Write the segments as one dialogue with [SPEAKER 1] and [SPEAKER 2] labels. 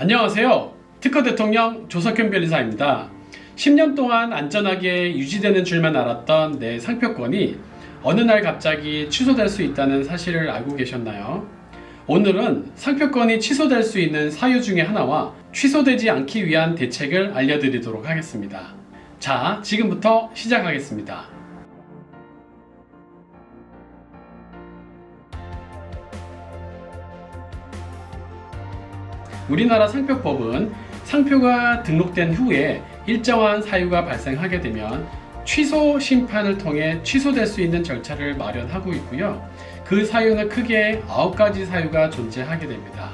[SPEAKER 1] 안녕하세요. 특허 대통령 조석현 변리사입니다. 10년 동안 안전하게 유지되는 줄만 알았던 내 상표권이 어느 날 갑자기 취소될 수 있다는 사실을 알고 계셨나요? 오늘은 상표권이 취소될 수 있는 사유 중에 하나와 취소되지 않기 위한 대책을 알려드리도록 하겠습니다. 자, 지금부터 시작하겠습니다. 우리나라 상표법은 상표가 등록된 후에 일정한 사유가 발생하게 되면 취소 심판을 통해 취소될 수 있는 절차를 마련하고 있고요. 그 사유는 크게 9가지 사유가 존재하게 됩니다.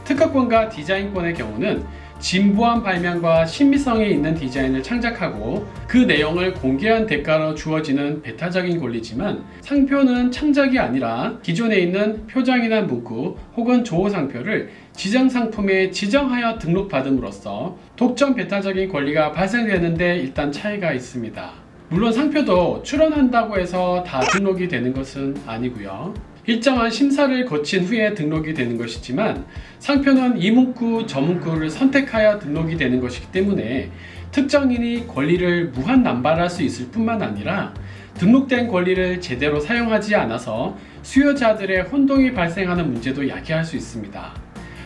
[SPEAKER 1] 특허권과 디자인권의 경우는 진부한 발명과 신미성이 있는 디자인을 창작하고 그 내용을 공개한 대가로 주어지는 배타적인 권리지만, 상표는 창작이 아니라 기존에 있는 표장이나 문구 혹은 조호상표를 지정상품에 지정하여 등록받음으로써 독점 배타적인 권리가 발생되는데 일단 차이가 있습니다. 물론 상표도 출원한다고 해서 다 등록이 되는 것은 아니고요. 일정한 심사를 거친 후에 등록이 되는 것이지만, 상표는 이 문구 저 문구를 선택하여 등록이 되는 것이기 때문에 특정인이 권리를 무한 남발할 수 있을 뿐만 아니라 등록된 권리를 제대로 사용하지 않아서 수요자들의 혼동이 발생하는 문제도 야기할 수 있습니다.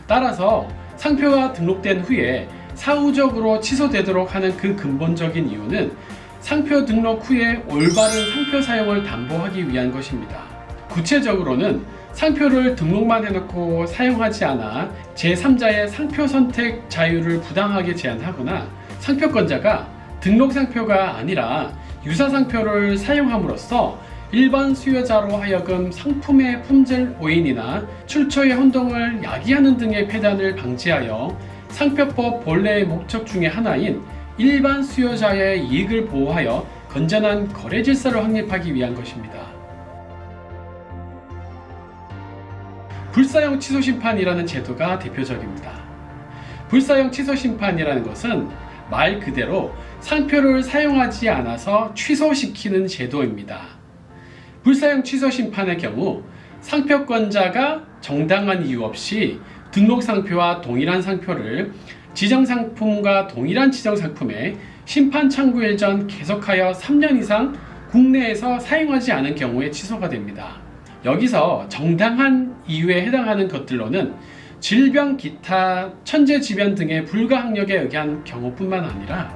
[SPEAKER 1] 따라서 상표가 등록된 후에 사후적으로 취소되도록 하는 그 근본적인 이유는 상표 등록 후에 올바른 상표 사용을 담보하기 위한 것입니다. 구체적으로는 상표를 등록만 해놓고 사용하지 않아 제3자의 상표 선택 자유를 부당하게 제한하거나, 상표권자가 등록 상표가 아니라 유사 상표를 사용함으로써 일반 수요자로 하여금 상품의 품질 오인이나 출처의 혼동을 야기하는 등의 폐단을 방지하여 상표법 본래의 목적 중에 하나인 일반 수요자의 이익을 보호하여 건전한 거래 질서를 확립하기 위한 것입니다. 불사용 취소 심판이라는 제도가 대표적입니다. 불사용 취소 심판이라는 것은 말 그대로 상표를 사용하지 않아서 취소시키는 제도입니다. 불사용 취소 심판의 경우 상표권자가 정당한 이유 없이 등록 상표와 동일한 상표를 지정상품과 동일한 지정상품에 심판 청구일 전 계속하여 3년 이상 국내에서 사용하지 않은 경우에 취소가 됩니다. 여기서 정당한 이유에 해당하는 것들로는 질병, 기타, 천재지변 등의 불가항력에 의한 경우뿐만 아니라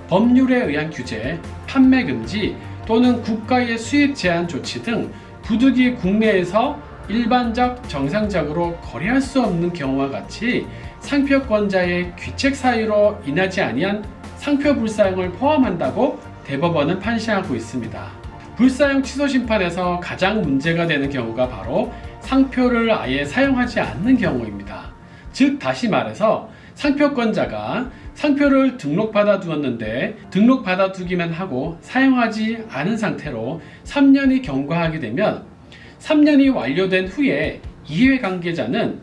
[SPEAKER 1] 법률에 의한 규제, 판매 금지 또는 국가의 수입 제한 조치 등 부득이 국내에서 일반적 정상적으로 거래할 수 없는 경우와 같이 상표권자의 귀책 사유로 인하지 아니한 상표 불사용을 포함한다고 대법원은 판시하고 있습니다. 불사용 취소 심판에서 가장 문제가 되는 경우가 바로 상표를 아예 사용하지 않는 경우입니다. 즉, 다시 말해서 상표권자가 상표를 등록받아 두었는데 등록받아 두기만 하고 사용하지 않은 상태로 3년이 경과하게 되면 3년이 완료된 후에 이해관계자는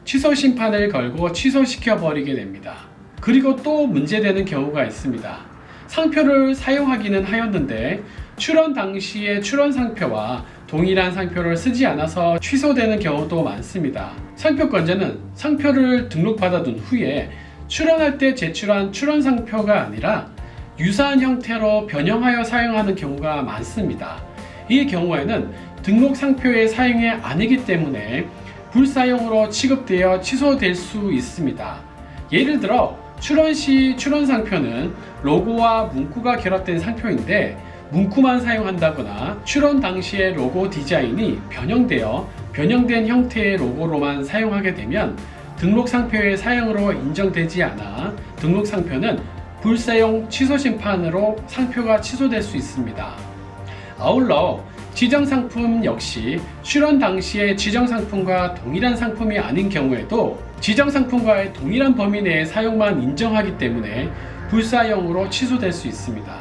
[SPEAKER 1] 취소 심판을 걸고 취소시켜 버리게 됩니다. 그리고 또 문제되는 경우가 있습니다. 상표를 사용하기는 하였는데 출원 당시의 출원 상표와 동일한 상표를 쓰지 않아서 취소되는 경우도 많습니다. 상표권자는 상표를 등록받아 둔 후에 출원할 때 제출한 출원 상표가 아니라 유사한 형태로 변형하여 사용하는 경우가 많습니다. 이 경우에는 등록 상표의 사용이 아니기 때문에 불사용으로 취급되어 취소될 수 있습니다. 예를 들어 출원 시 출원 상표는 로고와 문구가 결합된 상표인데 문구만 사용한다거나 출원 당시의 로고 디자인이 변형된 형태의 로고로만 사용하게 되면 등록 상표의 사용으로 인정되지 않아 등록 상표는 불사용 취소 심판으로 상표가 취소될 수 있습니다. 아울러 지정상품 역시 출원 당시의 지정상품과 동일한 상품이 아닌 경우에도 지정상품과의 동일한 범위 내의 사용만 인정하기 때문에 불사용으로 취소될 수 있습니다.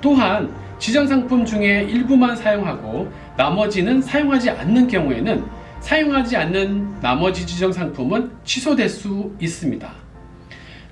[SPEAKER 1] 또한 지정상품 중에 일부만 사용하고 나머지는 사용하지 않는 경우에는 사용하지 않는 나머지 지정상품은 취소될 수 있습니다.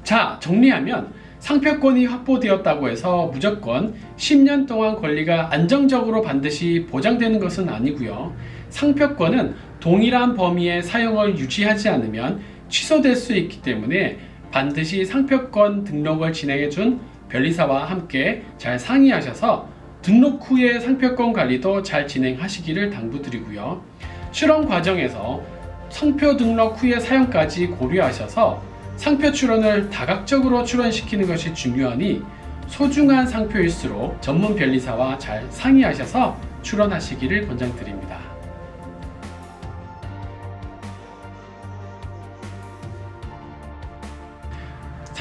[SPEAKER 1] 자, 정리하면 상표권이 확보되었다고 해서 무조건 10년 동안 권리가 안정적으로 반드시 보장되는 것은 아니고요. 상표권은 동일한 범위의 사용을 유지하지 않으면 취소될 수 있기 때문에 반드시 상표권 등록을 진행해준 변리사와 함께 잘 상의하셔서 등록 후에 상표권 관리도 잘 진행하시기를 당부드리고요. 출원 과정에서 상표 등록 후의 사용까지 고려하셔서 상표 출원을 다각적으로 출원시키는 것이 중요하니 소중한 상표일수록 전문 변리사와 잘 상의하셔서 출원하시기를 권장드립니다.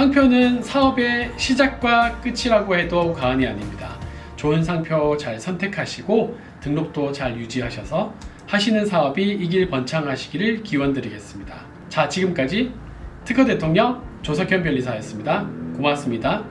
[SPEAKER 1] 상표는 사업의 시작과 끝이라고 해도 과언이 아닙니다. 좋은 상표 잘 선택하시고 등록도 잘 유지하셔서 하시는 사업이 이길번창하시기를 기원드리겠습니다. 자, 지금까지 특허 대통령 조석현 변리사였습니다. 고맙습니다.